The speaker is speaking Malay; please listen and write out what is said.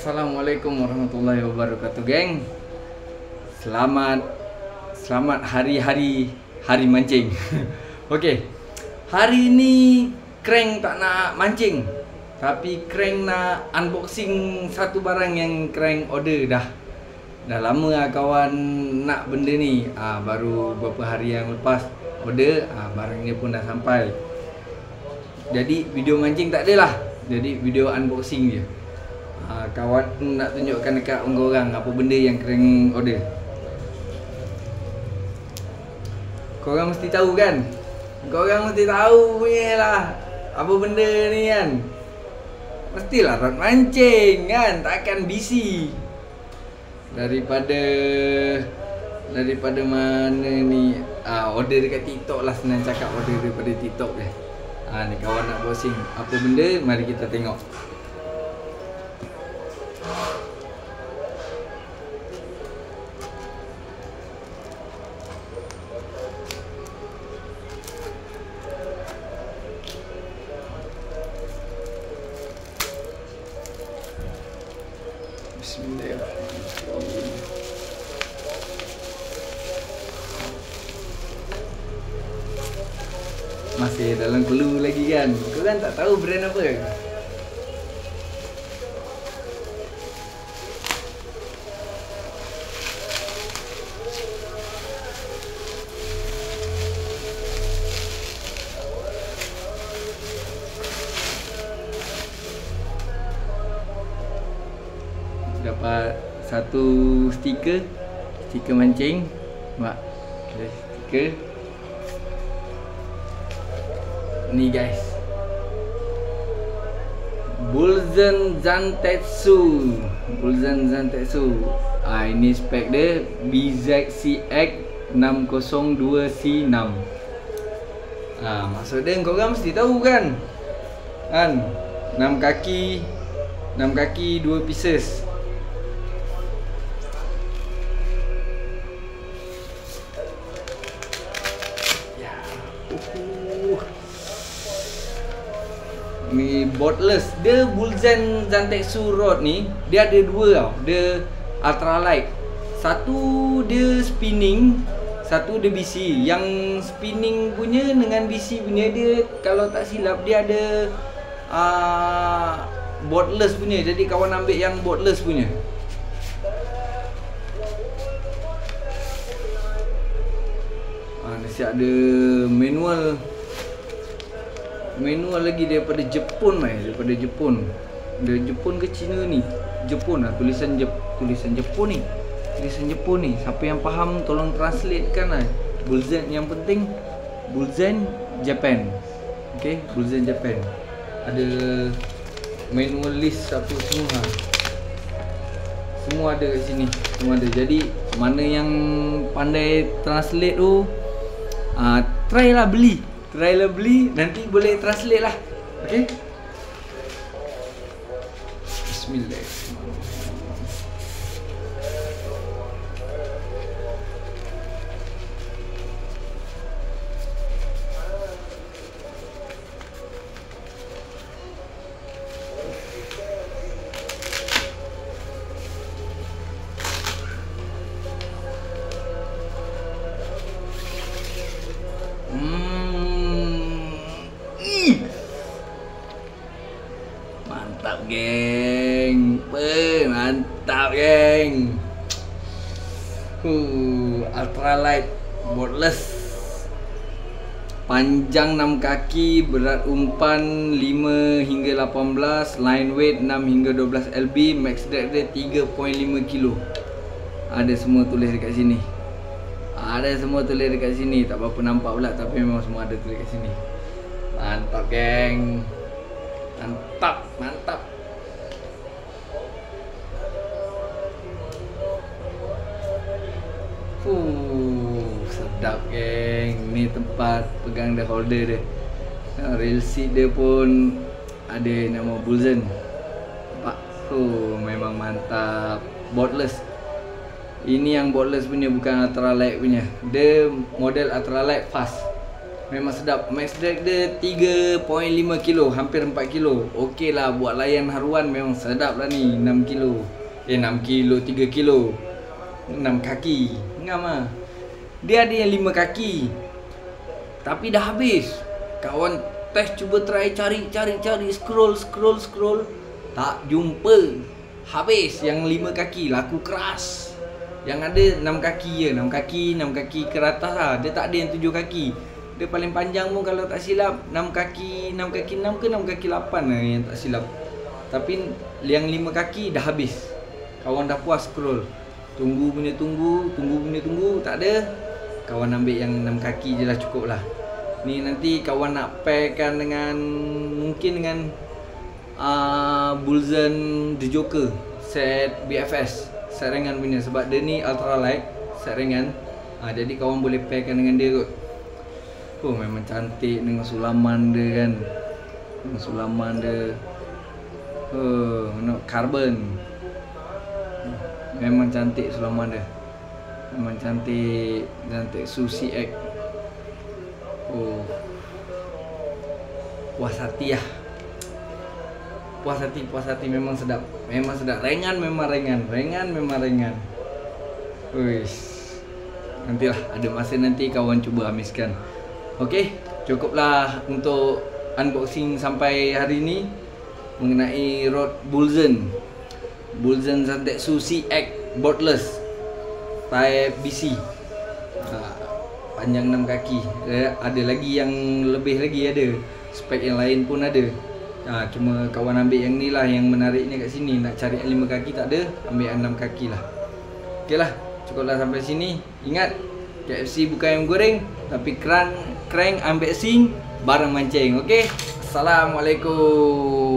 Assalamualaikum warahmatullahi wabarakatuh, geng. Selamat hari mancing. Okey. Hari ini Crank tak nak mancing, tapi Crank nak unboxing satu barang yang Crank order dah. Dah lama lah kawan nak benda ni. Baru beberapa hari yang lepas order, barangnya pun dah sampai. Jadi video mancing tak adalah. Jadi video unboxing je. Kawan nak tunjukkan dekat korang apa benda yang Crank order. Korang mesti tahu kan? Korang mesti tahu punya lah apa benda ni kan. Mestilah rod mancing kan, takkan BC. Daripada mana ni, order dekat TikTok lah, senang cakap order daripada TikTok je. Ni kawan nak boxing. Apa benda? Mari kita tengok. Bismillahirrahmanirrahim. Masih dalam clue lagi kan? Korang tak tahu brand apa? Dapat satu stiker mancing. Nampak? Okay, stiker ni guys, Bulzen Zantetsu. Ini spek dia BZCX 602C6. Maksud dia korang mesti tahu kan? 6 kaki 2 pieces. Ni botless. Dia Bulzen Zantetsu rod ni, dia ada dua tau. Dia ultralight. Satu dia spinning, satu dia BC. Yang spinning punya dengan BC punya, dia kalau tak silap dia ada botless punya. Jadi kawan ambil yang botless punya. Nasi ada manual lagi daripada Jepun. Daripada Jepun. Dari Jepun ke China ni? Jepun lah, tulisan Jepun ni. Tulisan Jepun ni. Siapa yang faham tolong translate kan lah. Bulzen, yang penting Bulzen Japan. Okay, Bulzen Japan. Ada manual list apa semua. Semua ada kat sini. Semua ada. Jadi mana yang pandai translate tu, try lah beli, nanti boleh translate lah. Okay. Bismillahirrahmanirrahim. Mantap geng. Mantap geng. Ultralight botless. Panjang 6 kaki, berat umpan 5 hingga 18, line weight 6 hingga 12 lb, max drag dia 3.5 kilo. Ada semua tulis dekat sini. Tak berapa nampak pula, tapi memang semua ada tulis dekat sini. Mantap geng. Mantap. Sedap geng. Ni tempat pegang dia, holder dia. Reel seat dia pun ada nama Bulzen. Nampak? Memang mantap. Botless. Ini yang botless punya, bukan ultralight punya. Dia model ultralight fast. Memang sedap. Max drag dia 3.5 kilo, hampir 4 kilo. Okey lah buat layan haruan memang sedap lah ni. 6 kilo. 6 kilo, 3 kilo. 6 kaki. Ngam lah. Dia ada yang 5 kaki. Tapi dah habis. Kawan test cuba try cari, scroll. Tak jumpa. Habis yang 5 kaki, laku keras. Yang ada 6 kaki je, 6 kaki ke atas lah. Dia tak ada yang 7 kaki. Dia paling panjang pun kalau tak silap 6 kaki 6 ke 6 kaki 8 lah yang tak silap. Tapi yang 5 kaki dah habis. Kawan dah puas scroll. Tunggu, tak ada. Kawan ambil yang 6 kaki je lah, cukup lah. Ni nanti kawan nak pairkan dengan, mungkin dengan Bulzen The Joker set BFS, set ringan punya. Sebab dia ni ultralight, set ringan. Jadi kawan boleh pairkan dengan dia kot. Oh memang cantik dengan sulaman dia kan. Dengan sulaman dia. Carbon. Memang cantik sulaman dia. Memang cantik Susi X. Puas hati lah. Puas hati memang sedap. Ringan memang ringan. Uish. Nantilah ada masa nanti kawan cuba habiskan. Okey, cukuplah untuk unboxing sampai hari ini mengenai rod Bulzen Zantetsu CX boardless type BC. Panjang 6 kaki. Ada lagi yang lebih lagi ada. Spek yang lain pun ada. Cuma kawan ambil yang ni lah, yang menariknya kat sini. Nak cari yang 5 kaki tak ada, ambil yang 6 kaki lah. Okey lah, cukuplah sampai sini. Ingat, KFC bukan ayam goreng, tapi crank unboxing barang mancing. Okey, Assalamualaikum.